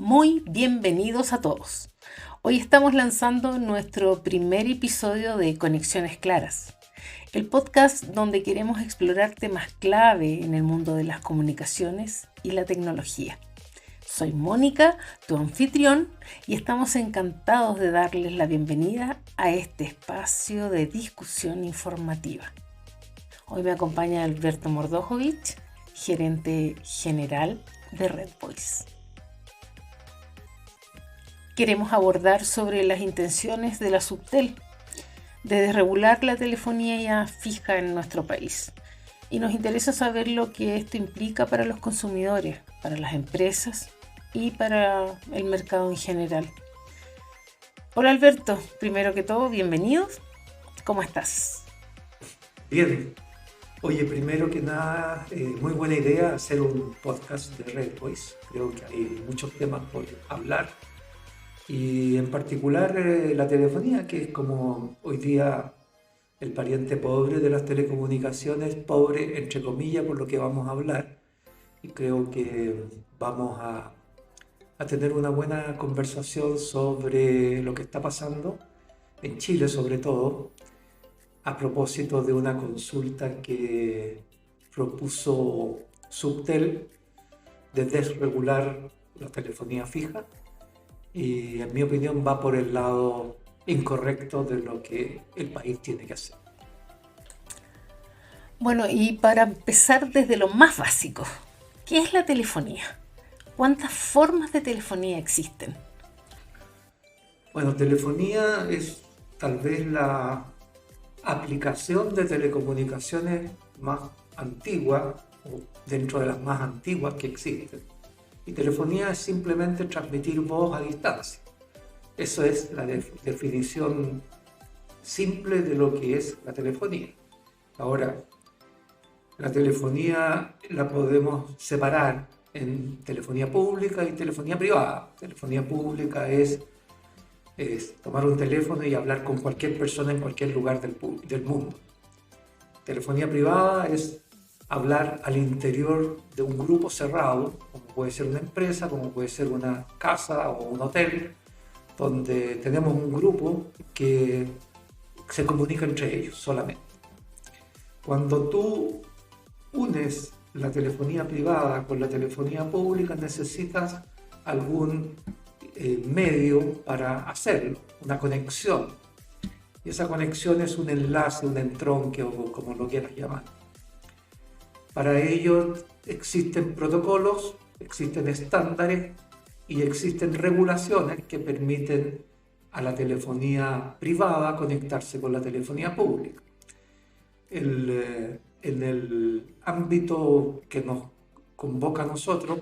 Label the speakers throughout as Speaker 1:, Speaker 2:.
Speaker 1: Muy bienvenidos a todos. Hoy estamos lanzando nuestro primer episodio de Conexiones Claras, el podcast donde queremos explorar temas clave en el mundo de las comunicaciones y la tecnología. Soy Mónica, tu anfitrión, y estamos encantados de darles la bienvenida a este espacio de discusión informativa. Hoy me acompaña Alberto Mordojovich, gerente general de Red Voice. Queremos abordar sobre las intenciones de la Subtel de desregular la telefonía fija en nuestro país. Y nos interesa saber lo que esto implica para los consumidores, para las empresas y para el mercado en general. Hola Alberto, primero que todo, bienvenidos. ¿Cómo estás?
Speaker 2: Bien. Oye, primero que nada, muy buena idea hacer un podcast de Red Voice. Creo que hay muchos temas por hablar. Y en particular la telefonía, que es como hoy día el pariente pobre de las telecomunicaciones, pobre entre comillas por lo que vamos a hablar. Y creo que vamos a tener una buena conversación sobre lo que está pasando en Chile, sobre todo, a propósito de una consulta que propuso Subtel de desregular la telefonía fija. Y en mi opinión va por el lado incorrecto de lo que el país tiene que hacer.
Speaker 1: Bueno, y para empezar desde lo más básico, ¿qué es la telefonía? ¿Cuántas formas de telefonía existen?
Speaker 2: Bueno, telefonía es tal vez la aplicación de telecomunicaciones más antigua o dentro de las más antiguas que existen. Y telefonía es simplemente transmitir voz a distancia. Eso es la definición simple de lo que es la telefonía. Ahora, la telefonía la podemos separar en telefonía pública y telefonía privada. Telefonía pública es tomar un teléfono y hablar con cualquier persona en cualquier lugar del mundo. Telefonía privada es hablar al interior de un grupo cerrado, como puede ser una empresa, como puede ser una casa o un hotel, donde tenemos un grupo que se comunica entre ellos solamente. Cuando tú unes la telefonía privada con la telefonía pública, necesitas algún medio para hacerlo, una conexión. Y esa conexión es un enlace, un entronque o como lo quieras llamar. Para ello existen protocolos, existen estándares y existen regulaciones que permiten a la telefonía privada conectarse con la telefonía pública. En el ámbito que nos convoca a nosotros,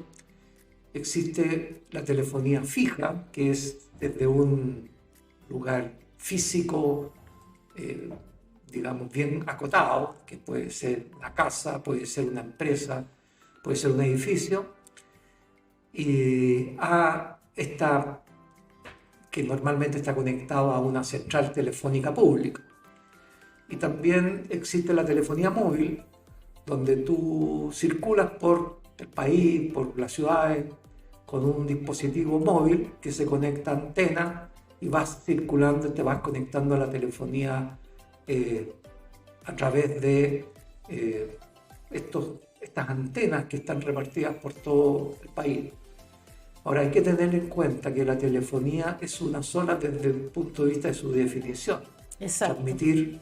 Speaker 2: existe la telefonía fija, que es desde un lugar físico, digamos, bien acotado, que puede ser una casa, puede ser una empresa, puede ser un edificio, y esta que normalmente está conectado a una central telefónica pública. Y también existe la telefonía móvil, donde tú circulas por el país, por las ciudades, con un dispositivo móvil que se conecta a antena y vas circulando y te vas conectando a la telefonía a través de estas antenas que están repartidas por todo el país. Ahora hay que tener en cuenta que la telefonía es una sola desde el punto de vista de su definición.
Speaker 1: Exacto.
Speaker 2: Transmitir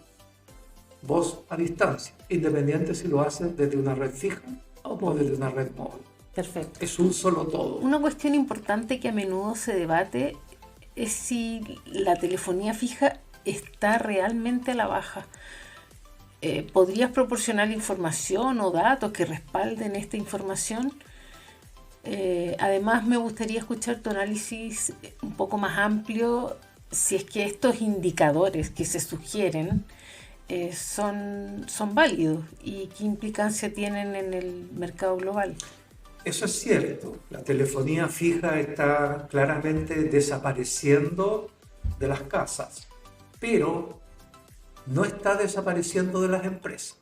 Speaker 2: voz a distancia, independiente si lo haces desde una red fija o desde una red móvil.
Speaker 1: Perfecto.
Speaker 2: Es un solo todo.
Speaker 1: Una cuestión importante que a menudo se debate es si la telefonía fija está realmente a la baja. ¿Podrías proporcionar información o datos que respalden esta información? Además, me gustaría escuchar tu análisis un poco más amplio si es que estos indicadores que se sugieren son válidos y qué implicancia tienen en el mercado global.
Speaker 2: Eso es cierto. La telefonía fija está claramente desapareciendo de las casas, pero no está desapareciendo de las empresas,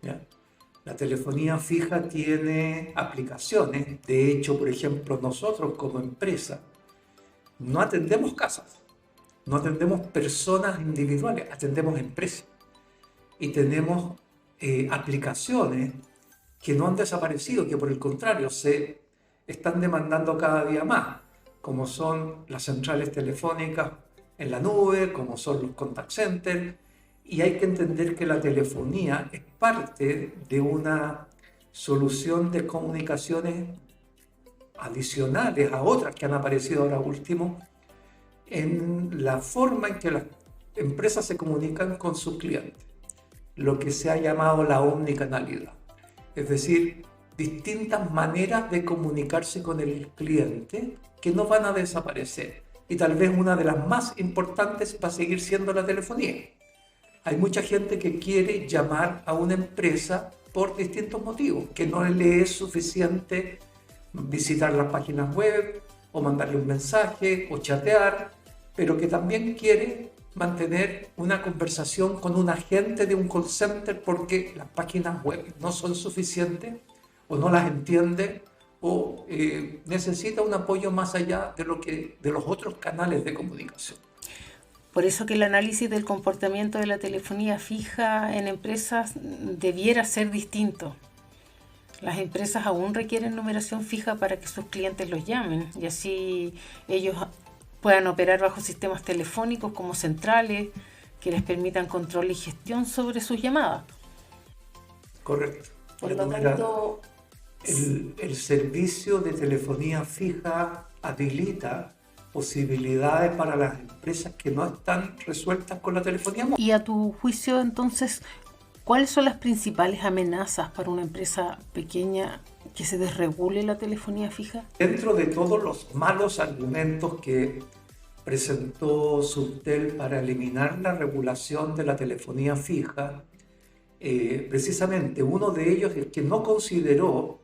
Speaker 2: ¿ya? La telefonía fija tiene aplicaciones. De hecho, por ejemplo, nosotros como empresa no atendemos casas, no atendemos personas individuales, atendemos empresas. Y tenemos aplicaciones que no han desaparecido, que por el contrario se están demandando cada día más, como son las centrales telefónicas en la nube, como son los contact centers, y hay que entender que la telefonía es parte de una solución de comunicaciones adicionales a otras que han aparecido ahora último, en la forma en que las empresas se comunican con sus clientes, lo que se ha llamado la omnicanalidad, es decir, distintas maneras de comunicarse con el cliente que no van a desaparecer, y tal vez una de las más importantes va a seguir siendo la telefonía. Hay mucha gente que quiere llamar a una empresa por distintos motivos, que no le es suficiente visitar las páginas web o mandarle un mensaje o chatear, pero que también quiere mantener una conversación con un agente de un call center porque las páginas web no son suficientes o no las entiende o necesita un apoyo más allá de los otros canales de comunicación.
Speaker 1: Por eso que el análisis del comportamiento de la telefonía fija en empresas debiera ser distinto. Las empresas aún requieren numeración fija para que sus clientes los llamen y así ellos puedan operar bajo sistemas telefónicos como centrales que les permitan control y gestión sobre sus llamadas.
Speaker 2: Correcto.
Speaker 1: Por lo tanto,
Speaker 2: el servicio de telefonía fija habilita posibilidades para las empresas que no están resueltas con la telefonía móvil.
Speaker 1: Y a tu juicio, entonces, ¿cuáles son las principales amenazas para una empresa pequeña que se desregule la telefonía fija?
Speaker 2: Dentro de todos los malos argumentos que presentó Subtel para eliminar la regulación de la telefonía fija, precisamente uno de ellos es que no consideró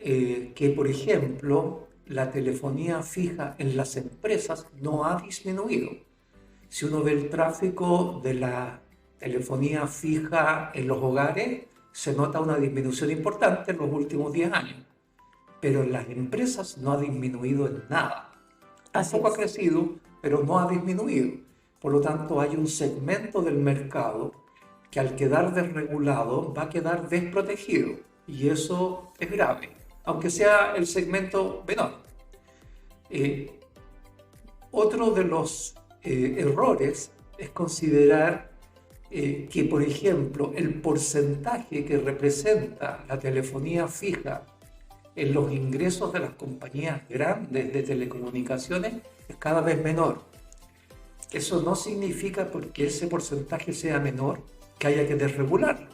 Speaker 2: que, por ejemplo, la telefonía fija en las empresas no ha disminuido. Si uno ve el tráfico de la telefonía fija en los hogares, se nota una disminución importante en los últimos 10 años. Pero en las empresas no ha disminuido en nada. Tampoco ha crecido, pero no ha disminuido. Por lo tanto, hay un segmento del mercado que al quedar desregulado va a quedar desprotegido. Y eso es grave, aunque sea el segmento menor. Otro de los errores es considerar que, por ejemplo, el porcentaje que representa la telefonía fija en los ingresos de las compañías grandes de telecomunicaciones es cada vez menor. Eso no significa, porque ese porcentaje sea menor, que haya que desregularlo,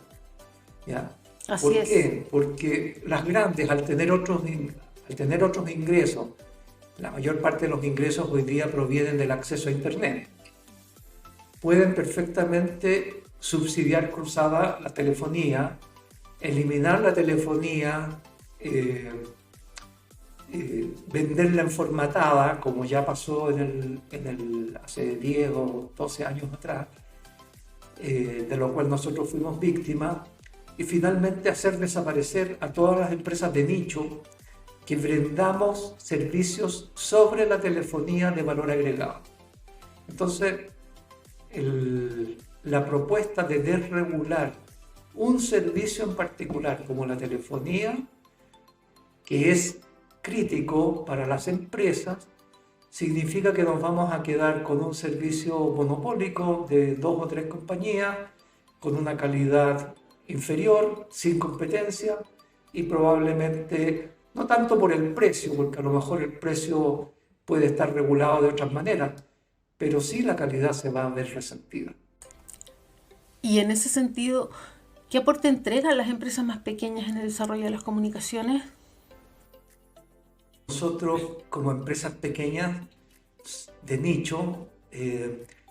Speaker 2: ¿ya? ¿Por qué? Porque las grandes, al tener otros ingresos, la mayor parte de los ingresos hoy día provienen del acceso a Internet, pueden perfectamente subsidiar cruzada la telefonía, eliminar la telefonía, venderla en formatada, como ya pasó hace 10 o 12 años atrás, de lo cual nosotros fuimos víctimas, y finalmente hacer desaparecer a todas las empresas de nicho que brindamos servicios sobre la telefonía de valor agregado. Entonces, la propuesta de desregular un servicio en particular como la telefonía, que es crítico para las empresas, significa que nos vamos a quedar con un servicio monopólico de 2 o 3 compañías, con una calidad inferior, sin competencia, y probablemente, no tanto por el precio, porque a lo mejor el precio puede estar regulado de otras maneras, pero sí la calidad se va a ver resentida.
Speaker 1: Y en ese sentido, ¿qué aporte entregan las empresas más pequeñas en el desarrollo de las comunicaciones?
Speaker 2: Nosotros, como empresas pequeñas de nicho,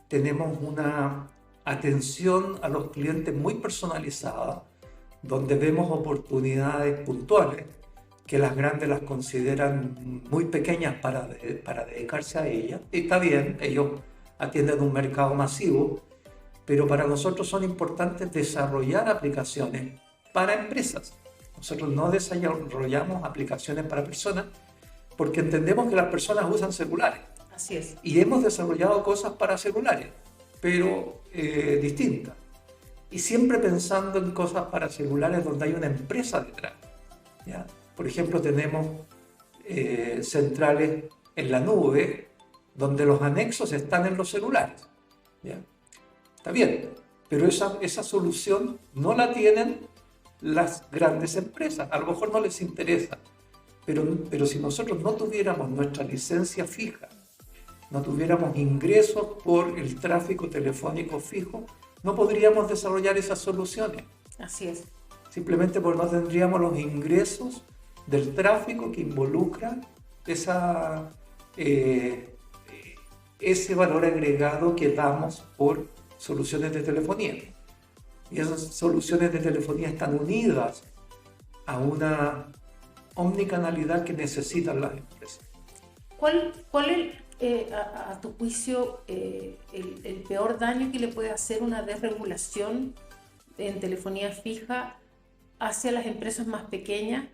Speaker 2: tenemos una atención a los clientes muy personalizada, donde vemos oportunidades puntuales que las grandes las consideran muy pequeñas para dedicarse a ellas. Y está bien, ellos atienden un mercado masivo, pero para nosotros son importantes desarrollar aplicaciones para empresas. Nosotros no desarrollamos aplicaciones para personas porque entendemos que las personas usan celulares.
Speaker 1: Así es.
Speaker 2: Y hemos desarrollado cosas para celulares, pero distintas. Y siempre pensando en cosas para celulares donde hay una empresa detrás, ¿ya? Por ejemplo, tenemos centrales en la nube donde los anexos están en los celulares, ¿ya? Está bien, pero esa solución no la tienen las grandes empresas. A lo mejor no les interesa, pero si nosotros no tuviéramos nuestra licencia fija, no tuviéramos ingresos por el tráfico telefónico fijo, no podríamos desarrollar esas soluciones.
Speaker 1: Así es.
Speaker 2: Simplemente porque no tendríamos los ingresos del tráfico que involucra ese valor agregado que damos por soluciones de telefonía. Y esas soluciones de telefonía están unidas a una omnicanalidad que necesitan las empresas.
Speaker 1: ¿Cuál es, a tu juicio, el peor daño que le puede hacer una desregulación en telefonía fija hacia las empresas más pequeñas?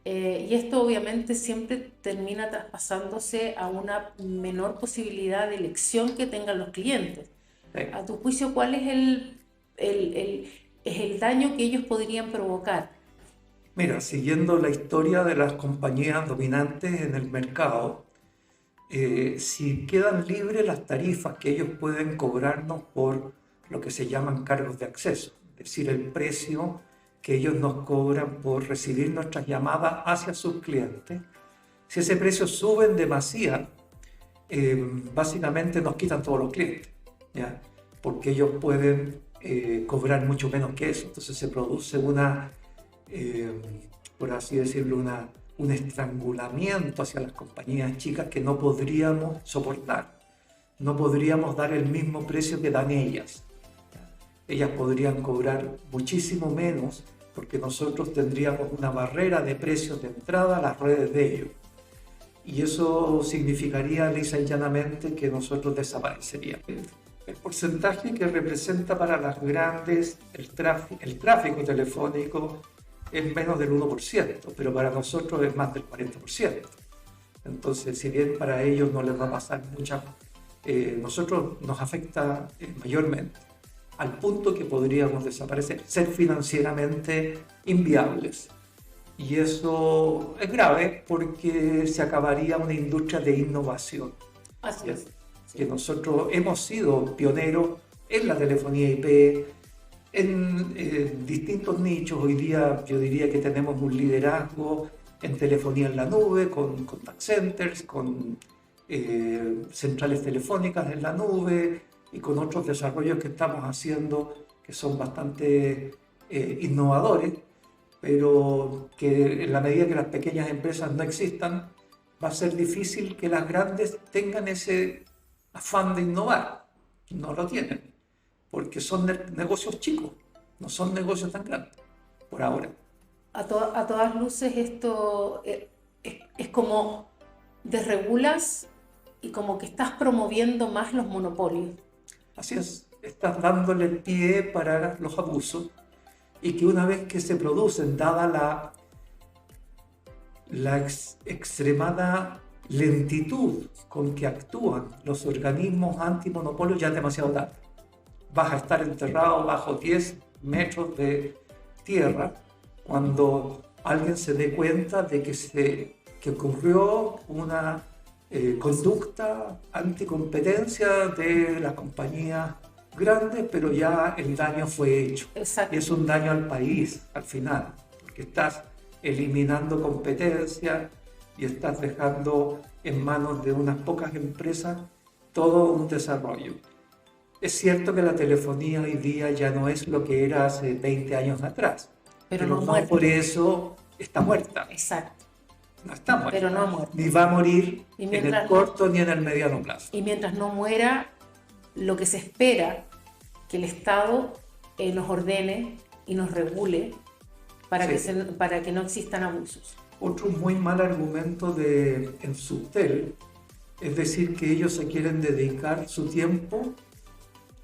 Speaker 1: Y esto obviamente siempre termina traspasándose a una menor posibilidad de elección que tengan los clientes. Sí. A tu juicio, ¿cuál es el daño que ellos podrían provocar?
Speaker 2: Mira, siguiendo la historia de las compañías dominantes en el mercado, si quedan libres las tarifas que ellos pueden cobrarnos por lo que se llaman cargos de acceso, es decir, el precio que ellos nos cobran por recibir nuestras llamadas hacia sus clientes, si ese precio sube en demasía, básicamente nos quitan todos los clientes, ¿ya? Porque ellos pueden cobrar mucho menos que eso. Entonces se produce por así decirlo, un estrangulamiento hacia las compañías chicas que no podríamos soportar. No podríamos dar el mismo precio que dan ellas. Ellas podrían cobrar muchísimo menos porque nosotros tendríamos una barrera de precios de entrada a las redes de ellos. Y eso significaría lisa y llanamente que nosotros desapareceríamos. El porcentaje que representa para las grandes el tráfico telefónico es menos del 1%, pero para nosotros es más del 40%. Entonces, si bien para ellos no les va a pasar mucho, nosotros nos afecta mayormente, al punto que podríamos desaparecer, ser financieramente inviables. Y eso es grave porque se acabaría una industria de innovación.
Speaker 1: Así es.
Speaker 2: Que nosotros hemos sido pioneros en la telefonía IP, en distintos nichos. Hoy día yo diría que tenemos un liderazgo en telefonía en la nube, con contact centers, con centrales telefónicas en la nube y con otros desarrollos que estamos haciendo que son bastante innovadores, pero que en la medida que las pequeñas empresas no existan, va a ser difícil que las grandes tengan ese afán de innovar. No lo tienen, porque son negocios chicos, no son negocios tan grandes, por ahora.
Speaker 1: A todas luces esto es como desregulas y como que estás promoviendo más los monopolios.
Speaker 2: Así es, estás dándole pie para los abusos y que una vez que se producen, dada la extremada lentitud con que actúan los organismos antimonopolios, ya es demasiado tarde. Vas a estar enterrado bajo 10 metros de tierra cuando alguien se dé cuenta de que ocurrió una conducta anticompetencia de las compañías grandes, pero ya el daño fue hecho.
Speaker 1: Exacto.
Speaker 2: Y es un daño al país al final, porque estás eliminando competencia y estás dejando en manos de unas pocas empresas todo un desarrollo. Es cierto que la telefonía hoy día ya no es lo que era hace 20 años atrás, pero no por eso está muerta.
Speaker 1: Exacto.
Speaker 2: No está muerta,
Speaker 1: pero no ha muerto.
Speaker 2: Ni va a morir en el corto ni en el mediano plazo.
Speaker 1: Y mientras no muera, lo que se espera que el Estado nos ordene y nos regule para que no existan abusos.
Speaker 2: Otro muy mal argumento en Subtel es decir que ellos se quieren dedicar su tiempo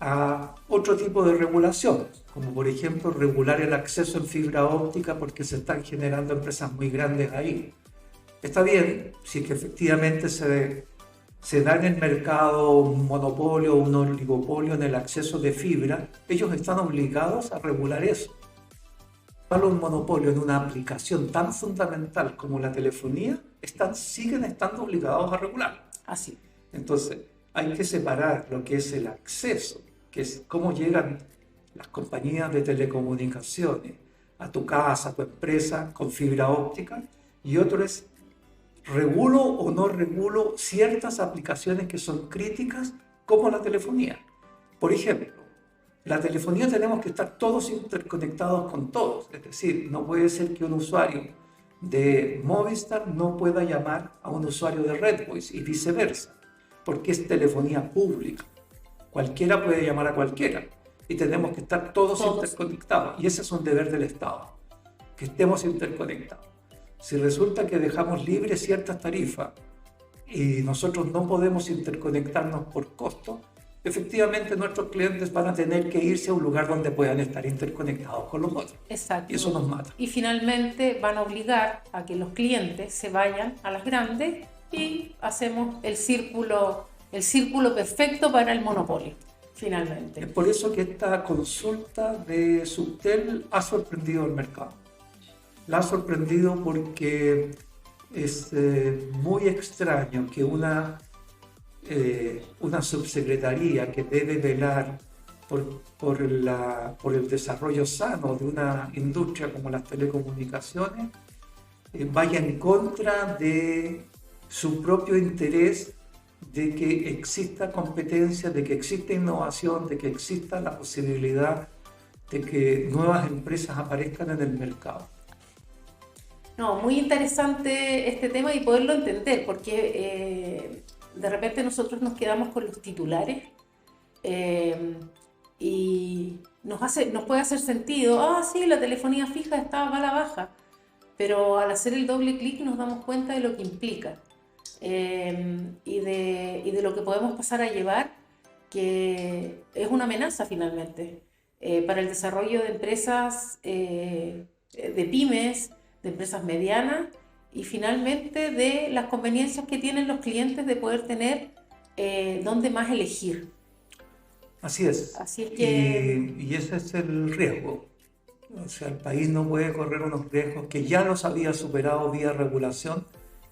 Speaker 2: a otro tipo de regulación, como por ejemplo regular el acceso en fibra óptica porque se están generando empresas muy grandes ahí. Está bien si que efectivamente se da en el mercado un monopolio o un oligopolio en el acceso de fibra, ellos están obligados a regular eso. Un monopolio en una aplicación tan fundamental como la telefonía, siguen estando obligados a regular.
Speaker 1: Así.
Speaker 2: Entonces, hay que separar lo que es el acceso, que es cómo llegan las compañías de telecomunicaciones a tu casa, a tu empresa con fibra óptica, y otro es regulo o no regulo ciertas aplicaciones que son críticas como la telefonía. Por ejemplo, la telefonía tenemos que estar todos interconectados con todos, es decir, no puede ser que un usuario de Movistar no pueda llamar a un usuario de Redvoice y viceversa, porque es telefonía pública. Cualquiera puede llamar a cualquiera y tenemos que estar todos interconectados, y ese es un deber del Estado, que estemos interconectados. Si resulta que dejamos libres ciertas tarifas y nosotros no podemos interconectarnos por costo, efectivamente nuestros clientes van a tener que irse a un lugar donde puedan estar interconectados con los otros.
Speaker 1: Exacto.
Speaker 2: Y eso nos mata.
Speaker 1: Y finalmente van a obligar a que los clientes se vayan a las grandes y hacemos el círculo perfecto para el monopolio, finalmente.
Speaker 2: Es por eso que esta consulta de Subtel ha sorprendido al mercado. La ha sorprendido porque es muy extraño que una subsecretaría que debe velar por el desarrollo sano de una industria como las telecomunicaciones vaya en contra de su propio interés de que exista competencia, de que exista innovación, de que exista la posibilidad de que nuevas empresas aparezcan en el mercado.
Speaker 1: No, muy interesante este tema y poderlo entender, porque de repente nosotros nos quedamos con los titulares y nos puede hacer sentido, sí, la telefonía fija estaba a la baja, pero al hacer el doble clic nos damos cuenta de lo que implica y de lo que podemos pasar a llevar, que es una amenaza finalmente para el desarrollo de empresas, de pymes, de empresas medianas y finalmente de las conveniencias que tienen los clientes de poder tener dónde más elegir.
Speaker 2: Así es.
Speaker 1: Así es que...
Speaker 2: Y ese es el riesgo. O sea, el país no puede correr unos riesgos que ya los había superado vía regulación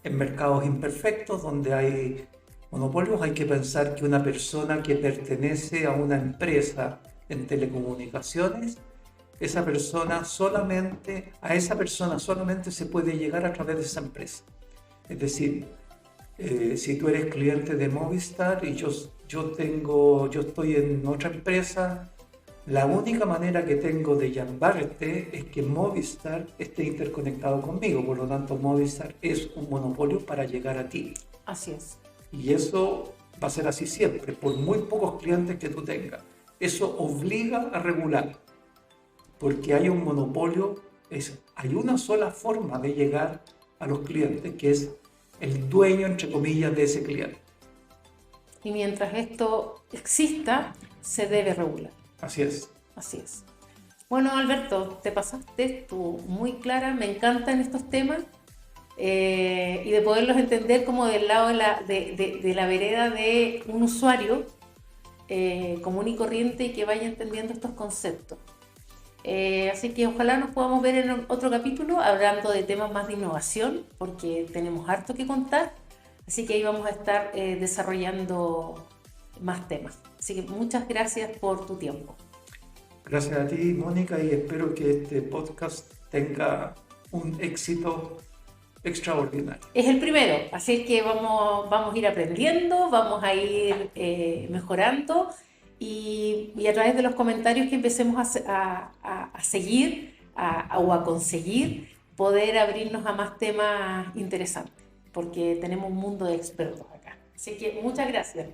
Speaker 2: en mercados imperfectos donde hay monopolios. Hay que pensar que una persona que pertenece a una empresa en telecomunicaciones, a esa persona solamente se puede llegar a través de esa empresa. Es decir, si tú eres cliente de Movistar y yo estoy en otra empresa, la única manera que tengo de llamarte es que Movistar esté interconectado conmigo. Por lo tanto, Movistar es un monopolio para llegar a ti.
Speaker 1: Así es.
Speaker 2: Y eso va a ser así siempre, por muy pocos clientes que tú tengas. Eso obliga a regular. Porque hay un monopolio, hay una sola forma de llegar a los clientes, que es el dueño, entre comillas, de ese cliente.
Speaker 1: Y mientras esto exista, se debe regular.
Speaker 2: Así es.
Speaker 1: Así es. Bueno, Alberto, te pasaste, tú muy clara, me encantan estos temas y de poderlos entender como del lado de la vereda de un usuario común y corriente y que vaya entendiendo estos conceptos. Así que ojalá nos podamos ver en otro capítulo hablando de temas más de innovación, porque tenemos harto que contar, así que ahí vamos a estar desarrollando más temas. Así que muchas gracias por tu tiempo.
Speaker 2: Gracias a ti, Mónica, y espero que este podcast tenga un éxito extraordinario.
Speaker 1: Es el primero, así es que vamos a ir aprendiendo, vamos a ir mejorando. Y a través de los comentarios que empecemos a seguir o a conseguir poder abrirnos a más temas interesantes, porque tenemos un mundo de expertos acá. Así que muchas gracias.